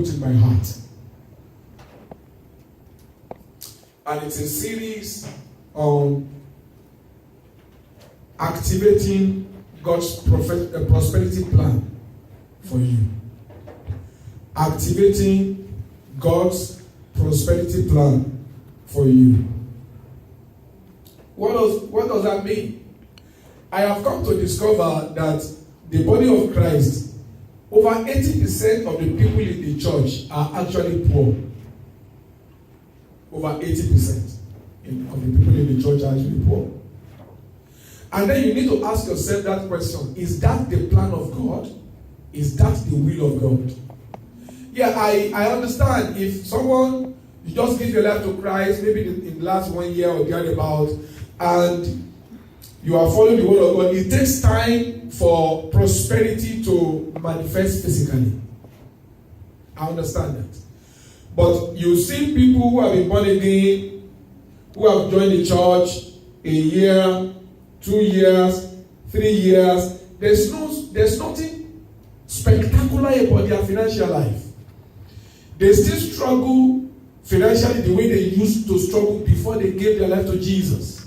in my heart. And it's a series on activating God's prosperity plan for you. Activating God's prosperity plan for you. What does that mean? I have come to discover that the body of Christ, over 80% of the people in the church are actually poor. Over 80% of the people in the church are actually poor. And then you need to ask yourself that question: is that the plan of God? Is that the will of God? Yeah, I understand if someone, you just give your life to Christ, maybe in the last 1 year or thereabout, and you are following the word of God, it takes time for prosperity to manifest physically. I understand that. But you see people who have been born again, who have joined the church a year, 2 years, 3 years. There's nothing spectacular about their financial life. They still struggle financially the way they used to struggle before they gave their life to Jesus.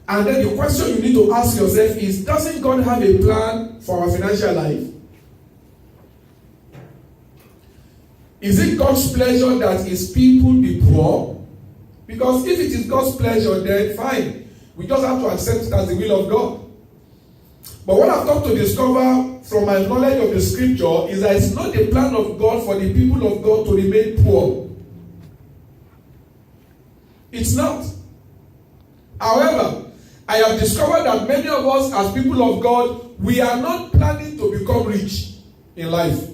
And then the question you need to ask yourself is, doesn't God have a plan for our financial life? Is it God's pleasure that his people be poor? Because if it is God's pleasure, then fine. We just have to accept it as the will of God. But what I've come to discover from my knowledge of the scripture is that it's not the plan of God for the people of God to remain poor. It's not. However, I have discovered that many of us as people of God, we are not planning to become rich in life.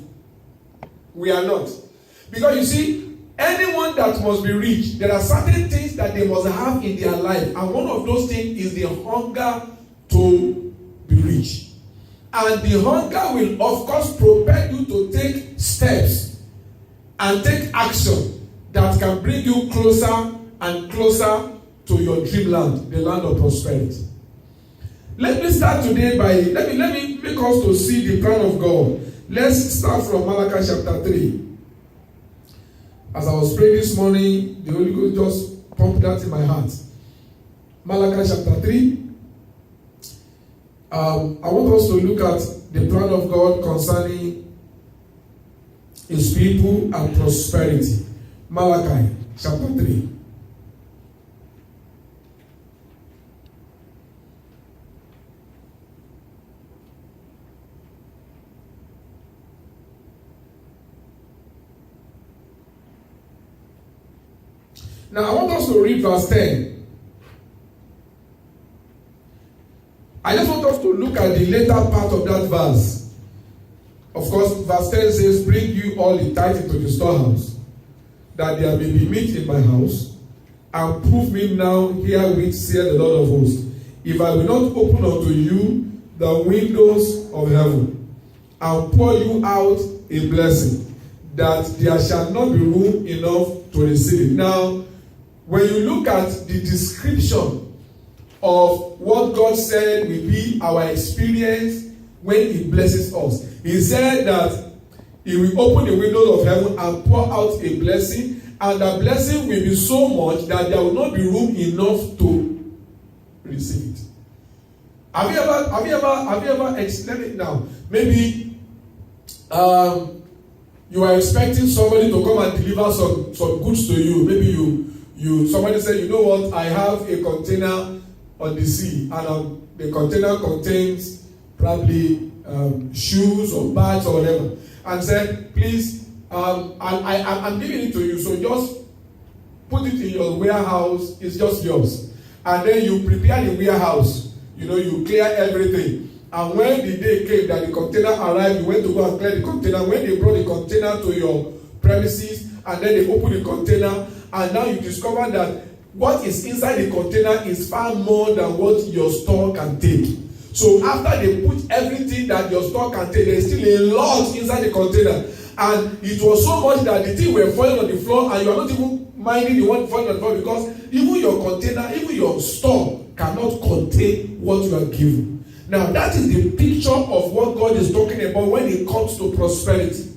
We are not. Because you see, anyone that must be rich, there are certain things that they must have in their life. And one of those things is the hunger to be rich. And the hunger will, of course, propel you to take steps and take action that can bring you closer and closer to your dreamland, the land of prosperity. Let me start today by, let me make us to see the plan of God. Let's start from Malachi chapter 3. As I was praying this morning, the Holy Ghost just pumped that in my heart. Malachi chapter 3. I want us to look at the plan of God concerning his people and prosperity. Malachi chapter 3. Now, I want us to read verse 10. I just want us to look at the later part of that verse. Of course, verse 10 says, "Bring you all the tithe into the storehouse, that there may be meat in my house, and prove me now herewith, saith the Lord of hosts, if I will not open unto you the windows of heaven, and pour you out a blessing, that there shall not be room enough to receive it." Now, when you look at the description of what God said will be our experience when he blesses us, he said that he will open the windows of heaven and pour out a blessing, and the blessing will be so much that there will not be room enough to receive it. Have you ever let me now, maybe you are expecting somebody to come and deliver some goods to you. Maybe somebody said, you know what, I have a container on the sea, and the container contains probably shoes or bags or whatever, and said, please, I'm giving it to you, so just put it in your warehouse, it's just yours. And then you prepare the warehouse, you clear everything. And when the day came that the container arrived, you went to go and clear the container. When they brought the container to your premises, and then they opened the container, and now you discover that what is inside the container is far more than what your store can take. So after they put everything that your store can take, there's still a lot inside the container. And it was so much that the thing were falling on the floor, and you are not even minding the one falling on the floor, because even your container, even your store cannot contain what you are given. Now that is the picture of what God is talking about when it comes to prosperity.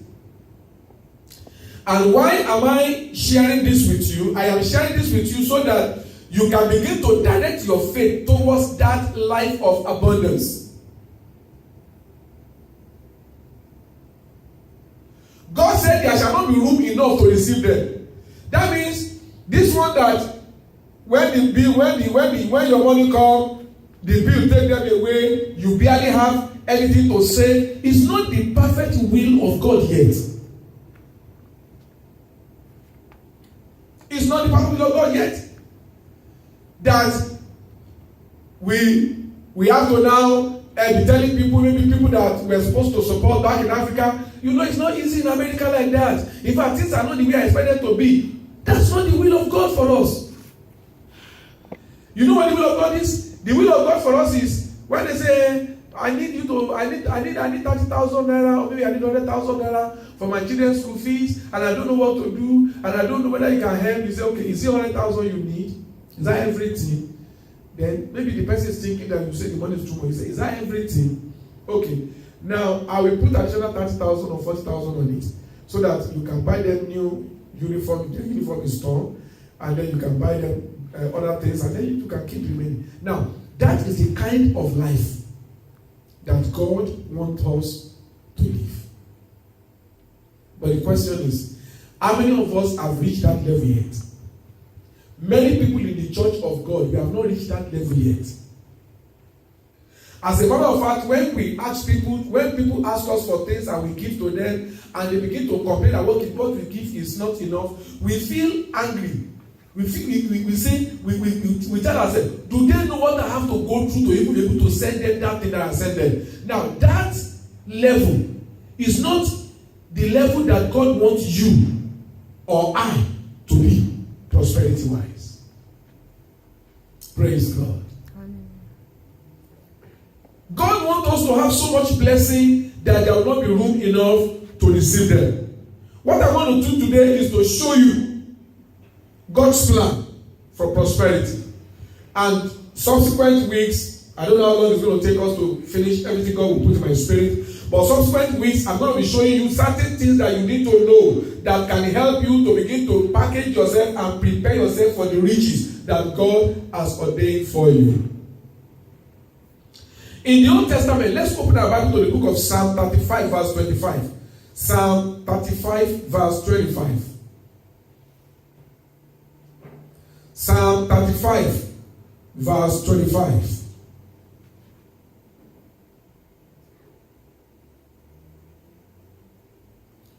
And why am I sharing this with you? I am sharing this with you so that you can begin to direct your faith towards that life of abundance. God said there shall not be room enough to receive them. That means this one that when your money come, the bill take them away, you barely have anything to say. It's not the perfect will of God yet. It's not the perfect will of God yet. That we have to now be telling people, maybe people that we're supposed to support back in Africa, it's not easy in America like that. In fact, things are not the way I expected to be. That's not the will of God for us. You know what the will of God is? The will of God for us is when they say, I need 30,000 naira, or maybe I need 100,000 naira for my children's school fees, and I don't know what to do, and I don't know whether you can help. You say, okay, is it 100,000 you need? Is that everything? Then maybe the person is thinking that you say the money is too much. You say, is that everything? Okay. Now I will put additional 30,000 or 40,000 on it, so that you can buy them new uniform. The uniform is torn, and then you can buy them other things, and then you can keep remaining. Now that is the kind of life that God wants us to live. But the question is, how many of us have reached that level yet? Many people in the church of God, we have not reached that level yet. As a matter of fact, when people ask us for things and we give to them, and they begin to complain that what we give is not enough, we feel angry. We tell ourselves, do they know what I have to go through to even be able to send them that thing that I send them? Now, that level is not the level that God wants you or I to be, prosperity-wise. Praise God. Amen. God wants us to have so much blessing that there will not be room enough to receive them. What I want to do today is to show you God's plan for prosperity. And subsequent weeks, I don't know how long it's going to take us to finish everything God will put in my spirit, but subsequent weeks, I'm going to be showing you certain things that you need to know that can help you to begin to package yourself and prepare yourself for the riches that God has ordained for you. In the Old Testament, let's open our Bible to the book of Psalm 35, verse 25. Psalm 35, verse 25. Psalm 35, verse 25.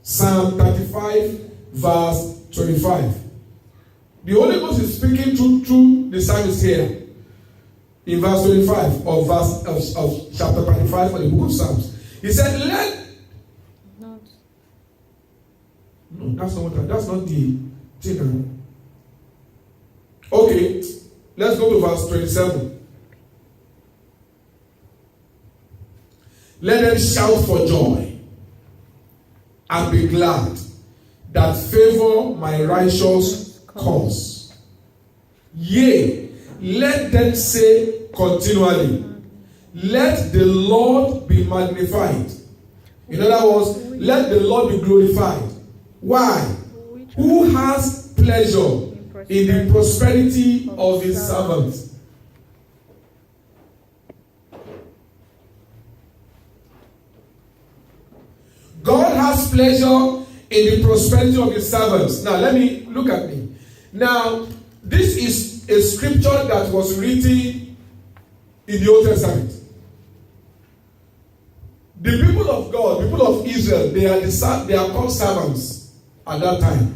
Psalm 35, verse 25. The Holy Ghost is speaking through the psalmist here in verse 25 of chapter 35 of the book of Psalms. He said, that's not the thing. Okay, let's go to verse 27. Let them shout for joy and be glad that favor my righteous cause. Yea, let them say continually, let the Lord be magnified. In other words, let the Lord be glorified. Why? Who has pleasure in the prosperity of his servants? God has pleasure in the prosperity of his servants. Now, look at me. Now, this is a scripture that was written in the Old Testament. The people of God, people of Israel, they are called servants at that time.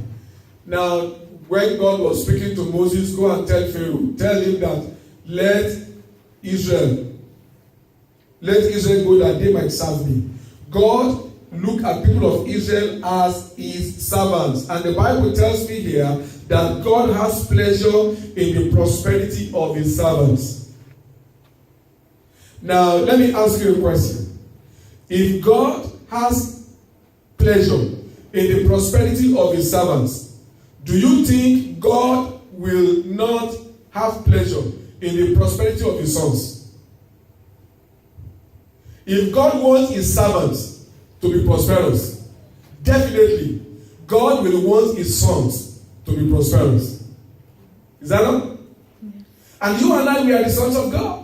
Now, when God was speaking to Moses, go and tell Pharaoh, tell him that let Israel go that they might serve me. God looked at people of Israel as his servants. And the Bible tells me here that God has pleasure in the prosperity of his servants. Now, let me ask you a question. If God has pleasure in the prosperity of his servants, do you think God will not have pleasure in the prosperity of his sons? If God wants his servants to be prosperous, definitely God will want his sons to be prosperous. Is that not? Yes. And you and I, we are the sons of God.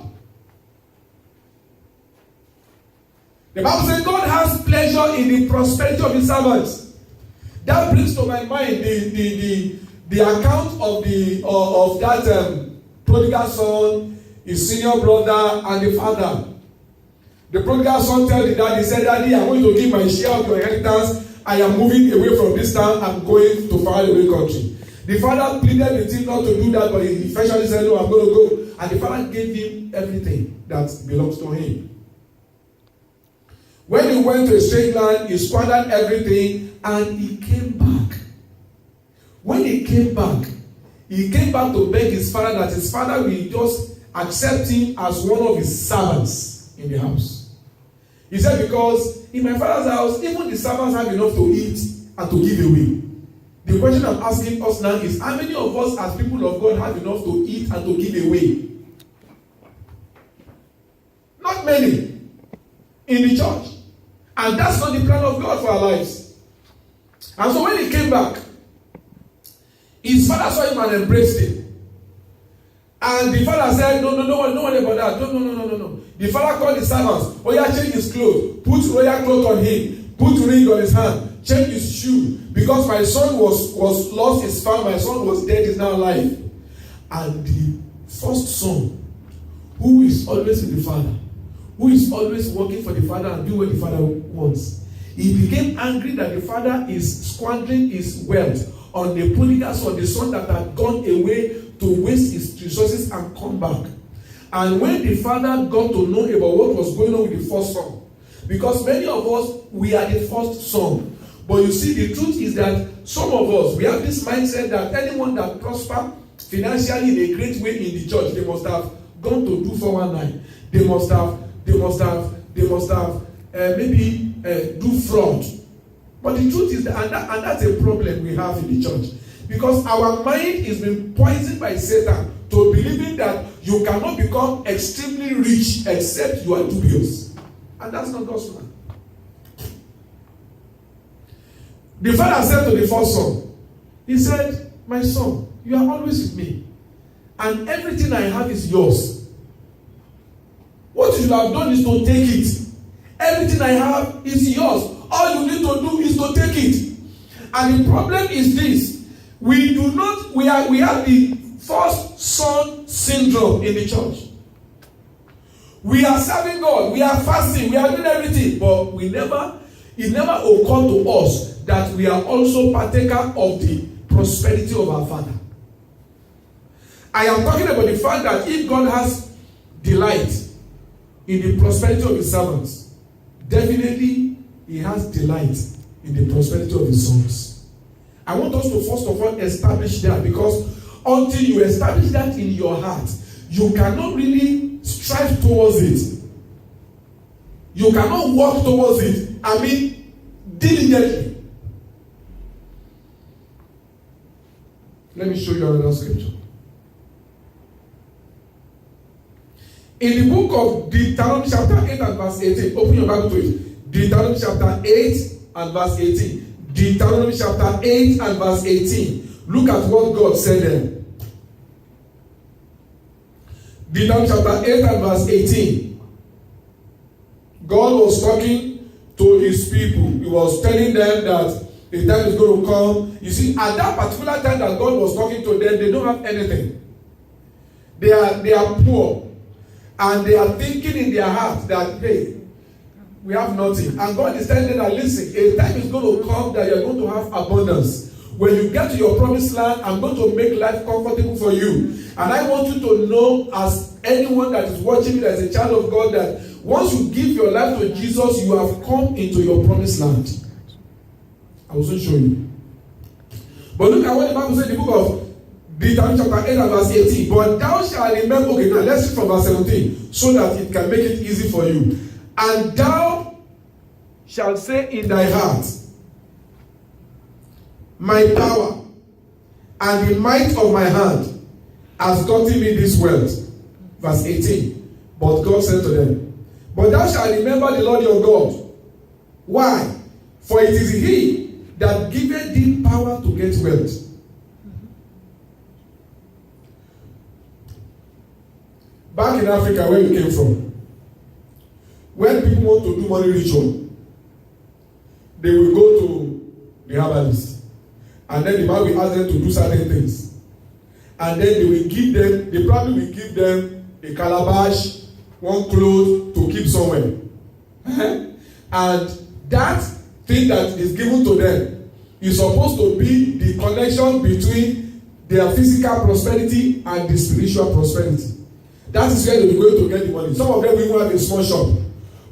The Bible says God has pleasure in the prosperity of his servants. That brings to my mind the account of that prodigal son, his senior brother, and the father. The prodigal son told the dad, he said, "Daddy, I want you to give my share of your inheritance. I am moving away from this town. I'm going to far away country." The father pleaded with him not to do that, but he eventually said, "No, I'm going to go." And the father gave him everything that belongs to him. When he went to a strange land, he squandered everything and he came back. When he came back to beg his father that his father will just accept him as one of his servants in the house. He said, because in my father's house, even the servants have enough to eat and to give away. The question I'm asking us now is, how many of us as people of God have enough to eat and to give away? Not many in the church. And that's not the plan of God for our lives. And so when he came back, his father saw him and embraced him. And the father said, no worry about that. No. The father called the servants. Oh yeah, change his clothes. Put royal clothes on him. Put ring on his hand. Change his shoe. Because my son was lost, is found. My son was dead, is now alive. And the first son, who is always with the father, who is always working for the father and do what the father wants, he became angry that the father is squandering his wealth on the prodigal son, the son that had gone away to waste his resources and come back. And when the father got to know about what was going on with the first son, because many of us, we are the first son. But you see, the truth is that some of us, we have this mindset that anyone that prosper financially in a great way in the church, they must have gone to do 419. They must have maybe do fraud. But the truth is that, and that's a problem we have in the church. Because our mind is being poisoned by Satan to believing that you cannot become extremely rich except you are dubious. And that's not God's plan. The father said to the first son, he said, "My son, you are always with me. And everything I have is yours. What you should have done is to take it. Everything I have is yours. All you need to do is to take it." And the problem is this. We have the first son syndrome in the church. We are serving God, we are fasting, we are doing everything, but it never occurred to us that we are also partaker of the prosperity of our Father. I am talking about the fact that if God has delight in the prosperity of his servants, definitely he has delight in the prosperity of his sons. I want us to first of all establish that, because until you establish that in your heart, you cannot really strive towards it. You cannot walk towards it, diligently. Let me show you another scripture. In the book of Deuteronomy chapter 8 and verse 18, open your Bible to it. Deuteronomy chapter 8 and verse 18. Deuteronomy chapter 8 and verse 18. Look at what God said there. Deuteronomy chapter 8 and verse 18. God was talking to his people. He was telling them that the time is going to come. You see, at that particular time that God was talking to them, they don't have anything. They are poor. And they are thinking in their heart that, hey, we have nothing. And God is telling them that, listen, a time is going to come that you're going to have abundance. When you get to your promised land, I'm going to make life comfortable for you. And I want you to know, as anyone that is watching me as a child of God, that once you give your life to Jesus, you have come into your promised land. I will soon show you. But look at what the Bible says in the book of Deuteronomy chapter 8 and verse 18. But thou shalt remember, okay, now let's read from verse 17, so that it can make it easy for you. And thou shalt say in thy heart, my power and the might of my hand has gotten me this wealth. Verse 18. But God said to them, but thou shalt remember the Lord your God. Why? For it is he that giveth thee power to get wealth. Back in Africa, where you came from, when people want to do money ritual, they will go to the herbalist, and then the man will ask them to do certain things, and then they probably will give them a calabash, one cloth to keep somewhere. And that thing that is given to them is supposed to be the connection between their physical prosperity and the spiritual prosperity. That is where they will going to get the money. Some of them will even have a small shop,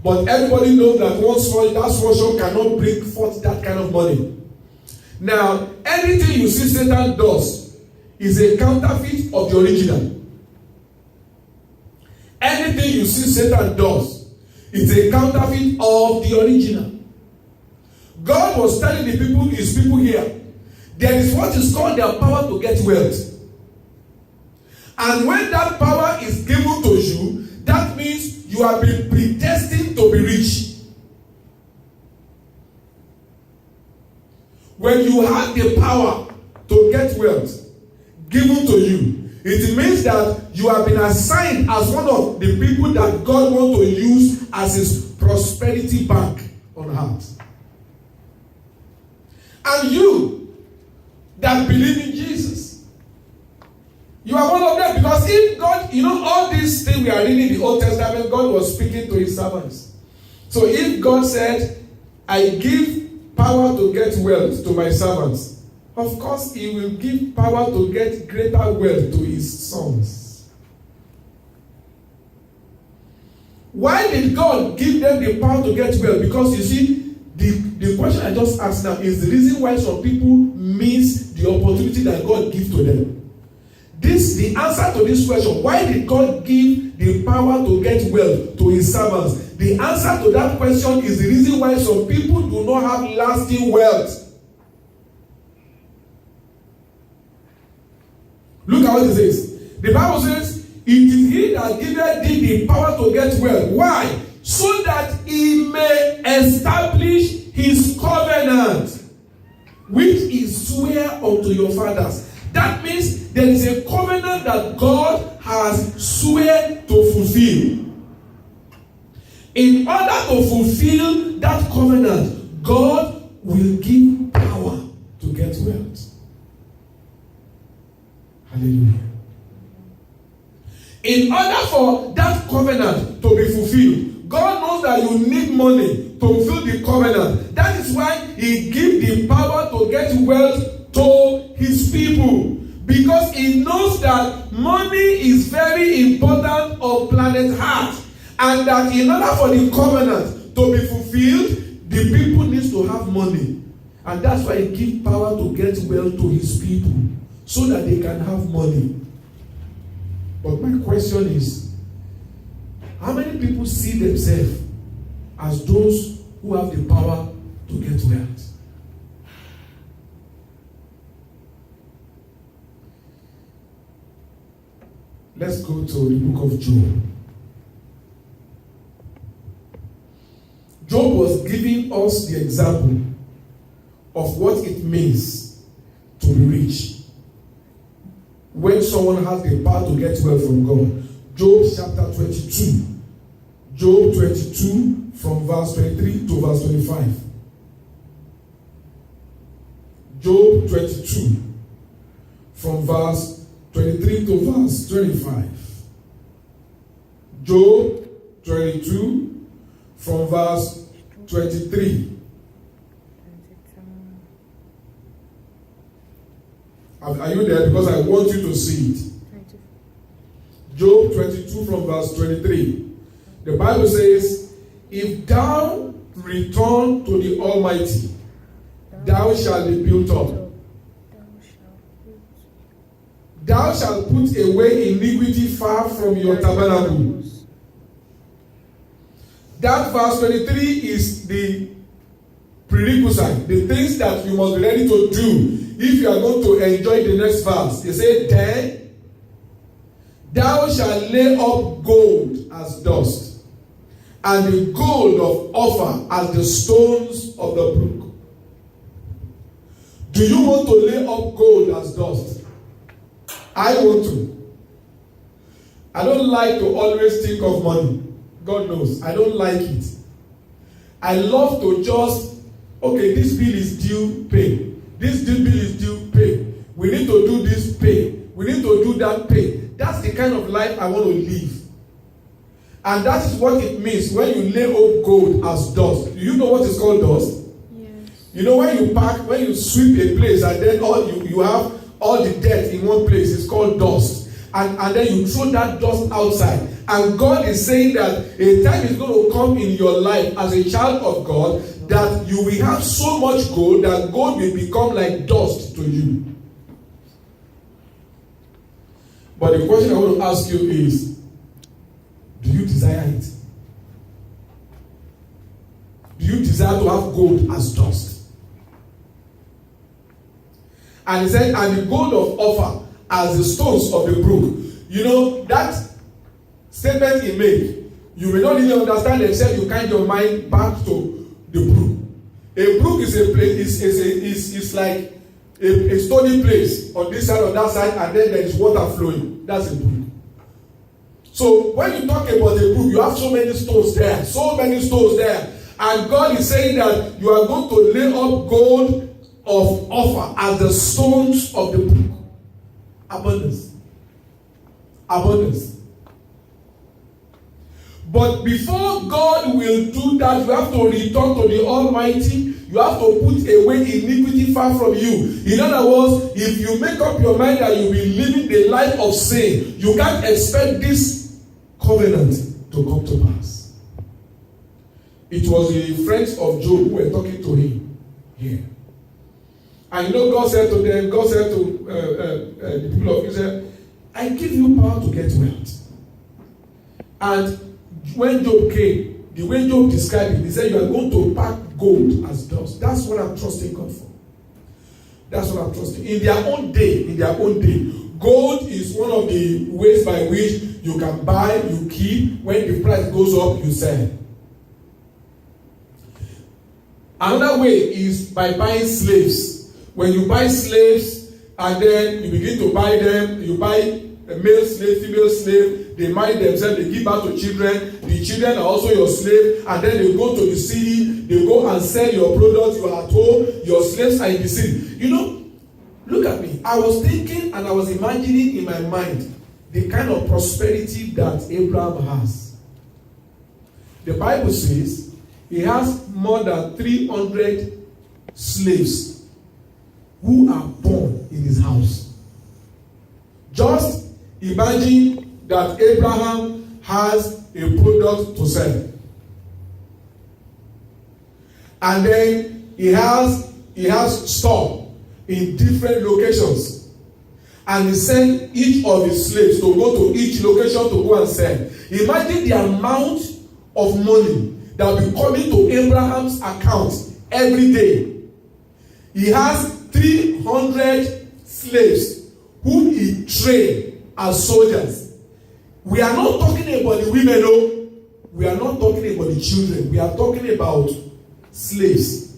but everybody knows that that small shop cannot bring forth that kind of money. Now, anything you see Satan does is a counterfeit of the original. Anything you see Satan does is a counterfeit of the original. God was telling his people here, there is what is called their power to get wealth. And when that power is given to you, that means you have been predestined to be rich. When you have the power to get wealth given to you, it means that you have been assigned as one of the people that God wants to use as his prosperity bank on earth. And you that believe in Jesus, you are one of them. Because if God, all these things we are reading in the Old Testament, God was speaking to his servants. So if God said, I give power to get wealth to my servants, of course he will give power to get greater wealth to his sons. Why did God give them the power to get wealth? Because you see, the question I just asked now is the reason why some people miss the opportunity that God gives to them. The answer to this question, why did God give the power to get wealth to his servants? The answer to that question is the reason why some people do not have lasting wealth. Look at what it says. The Bible says, it is he that giveth thee the power to get wealth. Why? So that he may establish his covenant, which he sware unto your fathers. That means there is a covenant that God has sworn to fulfill. In order to fulfill that covenant, God will give power to get wealth. Hallelujah. In order for that covenant to be fulfilled, God knows that you need money to fulfill the covenant. That is why he gives the power to get wealth to his people. Because he knows that money is very important on planet Earth. And that in order for the covenant to be fulfilled, the people need to have money. And that's why he gives power to get wealth to his people, so that they can have money. But my question is, how many people see themselves as those who have the power to get wealth? Let's go to the book of Job. Job was giving us the example of what it means to be rich. When someone has the power to get wealth from God. Job chapter 22. Job 22 from verse 23 to verse 25. Job 22 from verse 23 to verse 25. Job 22 from verse 23. Are you there? Because I want you to see it. Job 22 from verse 23. The Bible says, if thou return to the Almighty, thou shalt be built up. Thou shalt put away iniquity far from your tabernacle. That verse 23 is the prerequisite, the things that you must be ready to do if you are going to enjoy the next verse. They say, then thou shalt lay up gold as dust, and the gold of Ophir as the stones of the brook. Do you want to lay up gold as dust? I want to. I don't like to always think of money. God knows. I don't like it. I love to just, okay, this bill is due, pay. This bill is due, pay. We need to do this, pay. We need to do that, pay. That's the kind of life I want to live. And that is what it means when you lay up gold as dust. Do you know what is called dust? Yes. You know when you sweep a place and then you have all the dirt in one place, it's called dust. And then you throw that dust outside. And God is saying that a time is going to come in your life as a child of God that you will have so much gold that gold will become like dust to you. But the question I want to ask you is, do you desire it? Do you desire to have gold as dust? And he said, and the gold of Ophir as the stones of the brook. You know, that statement he made, you may not even understand except you kind your mind back to the brook. A brook is a place, is like a stony place on this side or that side, and then there is water flowing. That's a brook. So when you talk about a brook, you have so many stones there, and God is saying that you are going to lay up gold of Ophir as the stones of the brook. Abundance. But before God will do that, you have to return to the Almighty. You have to put away iniquity far from you. In other words, if you make up your mind that you'll be living the life of sin, you can't expect this covenant to come to pass. It was the friends of Job who were talking to him here. And you know, God said to them, the people of Israel, I give you power to get wealth. And when Job came, the way Job described it, he said, you are going to pack gold as dust. That's what I'm trusting God for. That's what I'm trusting. In their own day, gold is one of the ways by which you can buy, you keep. When the price goes up, you sell. Another way is by buying slaves. When you buy slaves and then you begin to buy them, you buy a male slave, female slave, they marry themselves, they give birth to children, the children are also your slave, and then they go to the city, they go and sell your products, you are at home, your slaves are in the city. You know, look at me. I was thinking and I was imagining in my mind the kind of prosperity that Abraham has. The Bible says he has more than 300 slaves who are born in his house. Just imagine that Abraham has a product to sell. And then he has store in different locations. And he sent each of his slaves to go to each location to go and sell. Imagine the amount of money that will be coming to Abraham's account every day. He has 300 slaves who he trained as soldiers. We are not talking about the women, no. We are not talking about the children. We are talking about slaves.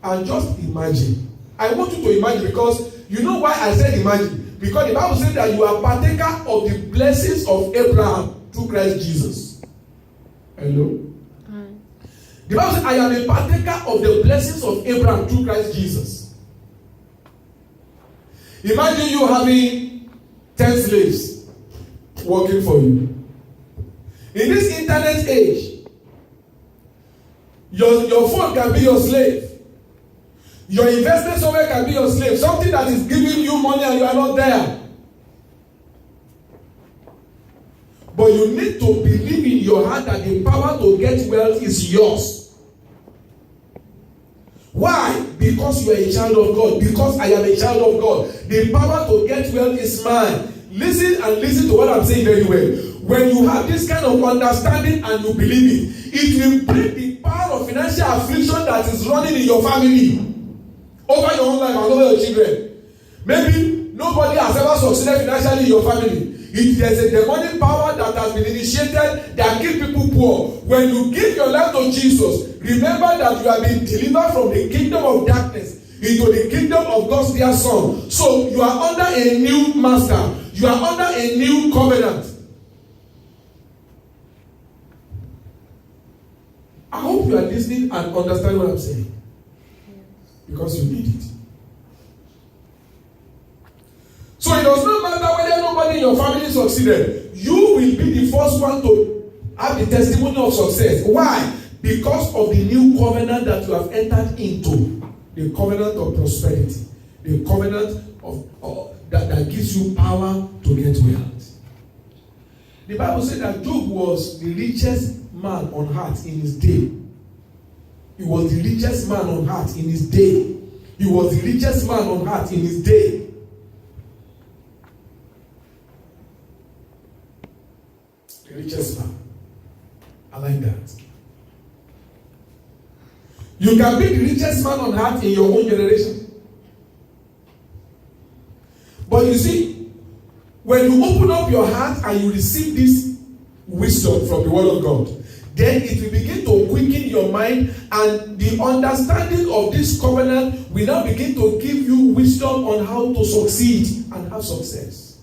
And just imagine. I want you to imagine, because you know why I said imagine? Because the Bible says that you are partaker of the blessings of Abraham through Christ Jesus. Hello? The Bible says, I am a partaker of the blessings of Abraham through Christ Jesus. Imagine you having 10 slaves working for you. In this internet age, your phone can be your slave. Your investment somewhere can be your slave. Something that is giving you money and you are not there. But you need to believe in your heart that the power to get wealth is yours. Why? Because you are a child of God. Because I am a child of God. The power to get wealth is mine. Listen and listen to what I'm saying very well. When you have this kind of understanding and you believe it will break the power of financial affliction that is running in your family over your own life and over your children. Maybe nobody has ever succeeded financially in your family. There's a demonic power that has been initiated that keeps people poor. When you give your life to Jesus, remember that you have been delivered from the kingdom of darkness. into the kingdom of God's dear Son. So you are under a new master. You are under a new covenant. I hope you are listening and understand what I'm saying. Because you need it. So it does not matter whether nobody in your family succeeded. You will be the first one to have the testimony of success. Why? Because of the new covenant that you have entered into. The covenant of prosperity. The covenant of that gives you power to get wealth. The Bible said that Job was the richest man on earth in his day. He was the richest man on earth in his day. He was the richest man on earth in his day. The richest man. I like that. You can be the richest man on earth in your own generation. But you see, when you open up your heart and you receive this wisdom from the Word of God, then it will begin to quicken your mind, and the understanding of this covenant will now begin to give you wisdom on how to succeed and have success.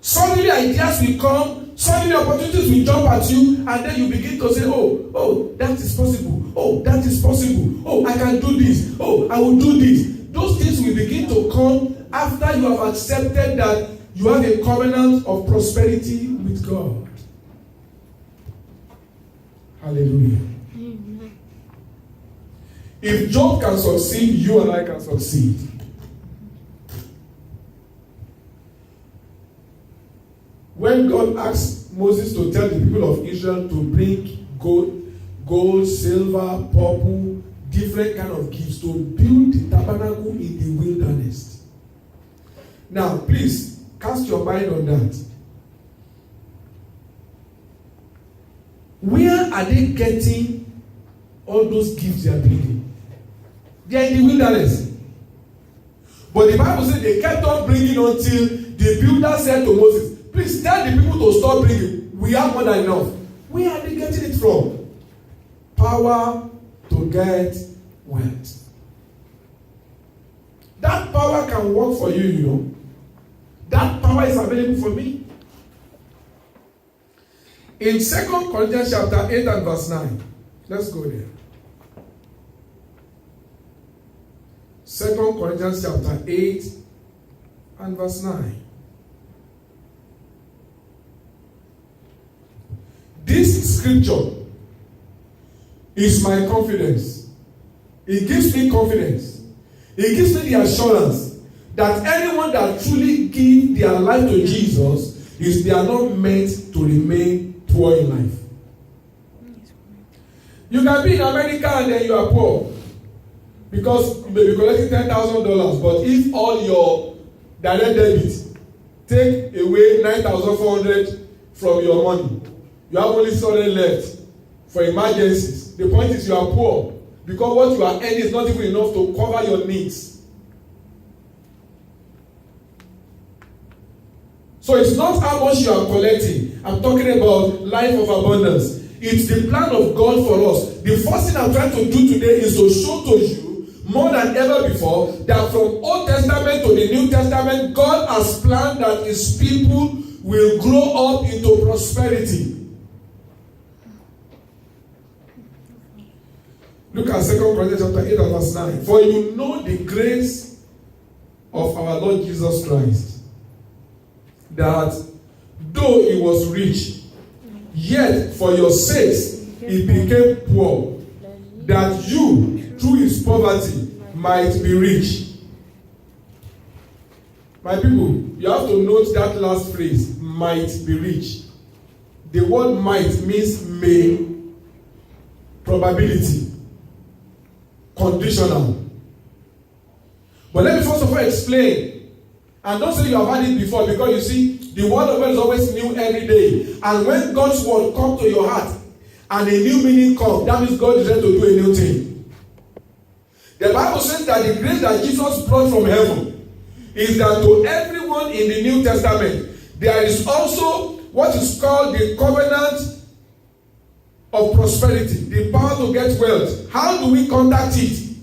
Suddenly ideas will come, suddenly opportunities will jump at you, and then you begin to say, oh, that is possible. Oh, that is possible. Oh, I can do this. Oh, I will do this. Those things will begin to come after you have accepted that you have a covenant of prosperity with God. Hallelujah. Amen. If Job can succeed, you and I can succeed. When God asked Moses to tell the people of Israel to bring gold, silver, purple, different kind of gifts to build the tabernacle in the wilderness. Now, please cast your mind on that. Where are they getting all those gifts they are bringing? They are in the wilderness. But the Bible says they kept on bringing until the builder said to Moses, please tell the people to stop bringing. We have more than enough. Where are they getting it from? Power to get wealth. That power can work for you, you know. That power is available for me. In 2 Corinthians chapter 8 and verse 9. Let's go there. 2 Corinthians chapter 8 and verse 9. This scripture is my confidence. It gives me confidence. It gives me the assurance that anyone that truly gives their life to Jesus they are not meant to remain poor in life. You can be in America and then you are poor because you may be collecting $10,000, but if all your direct debit take away $9,400 from your money, you have only $600 left for emergencies. The point is you are poor because what you are earning is not even enough to cover your needs. So it's not how much you are collecting. I'm talking about life of abundance. It's the plan of God for us. The first thing I'm trying to do today is to show to you more than ever before that from Old Testament to the New Testament, God has planned that His people will grow up into prosperity. Look at 2 Corinthians chapter 8 and verse 9. For you know the grace of our Lord Jesus Christ, that though He was rich, yet for your sakes He became poor, that you, through His poverty, might be rich. My people, you have to note that last phrase, might be rich. The word might means may, probability, conditional. But let me first of all explain. And don't say you have had it before, because you see, the word of God is always new every day. And when God's word comes to your heart and a new meaning comes, that means God is ready to do a new thing. The Bible says that the grace that Jesus brought from heaven is that to everyone in the New Testament, there is also what is called the covenant of prosperity, the power to get wealth, how do we contact it?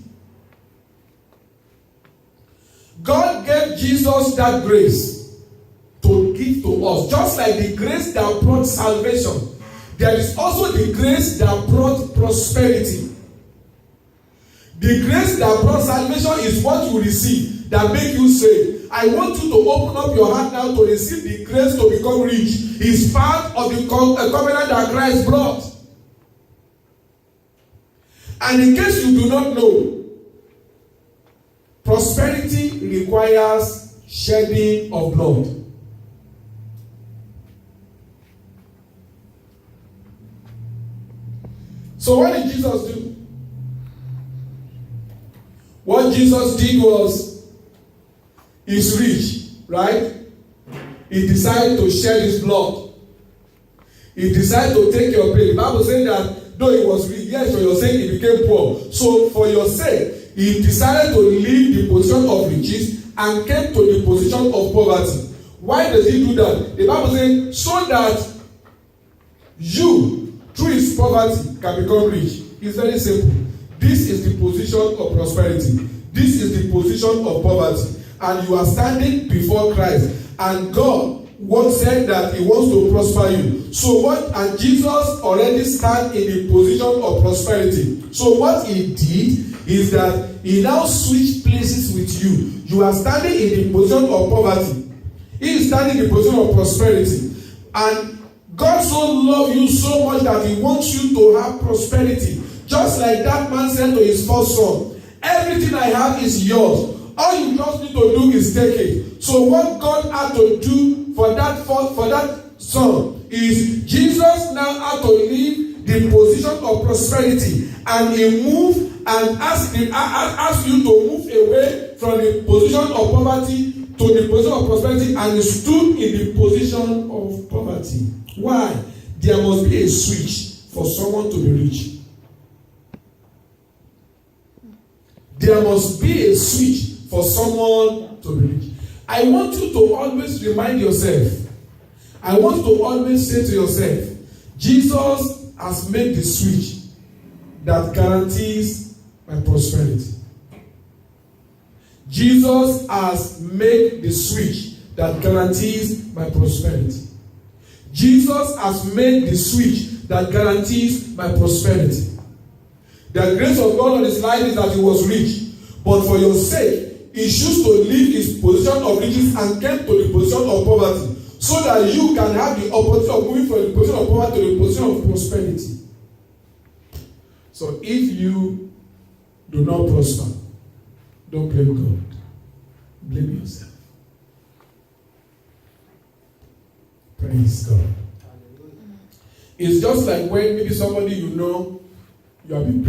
God gave Jesus that grace to give to us. Just like the grace that brought salvation, there is also the grace that brought prosperity. The grace that brought salvation is what you receive that make you say, I want you to open up your heart now to receive the grace to become rich. It's part of the covenant that Christ brought. And in case you do not know, prosperity requires shedding of blood. So what did Jesus do? What Jesus did was, he's rich, right? He decided to shed his blood. He decided to take your place. The Bible says that though he was rich, yes, for your sake he became poor. So for your sake, he decided to leave the position of riches and came to the position of poverty. Why does he do that? The Bible says, so that you, through his poverty, can become rich. It's very simple. This is the position of prosperity. This is the position of poverty. And you are standing before Christ. And God once said that he wants to prosper you. So what? And Jesus already stand in the position of prosperity. So what he did is that he now switched places with you. You are standing in the position of poverty. He is standing in the position of prosperity. And God so loved you so much that he wants you to have prosperity. Just like that man said to his first son, everything I have is yours. All you just need to do is take it. So what God had to do for that son is Jesus now had to leave the position of prosperity, and he moved and asked you to move away from the position of poverty to the position of prosperity, and he stood in the position of poverty. Why? There must be a switch for someone to be rich. There must be a switch for someone to be rich. I want you to always remind yourself. I want you to always say to yourself, Jesus has made the switch that guarantees my prosperity. Jesus has made the switch that guarantees my prosperity. Jesus has made the switch that guarantees my prosperity. The grace of God on his life is that he was rich. But for your sake, he chose to leave his position of riches and came to the position of poverty, so that you can have the opportunity of moving from the position of poverty to the position of prosperity. So if you do not prosper, don't blame God. Blame yourself. Praise God. It's just like when maybe somebody you have been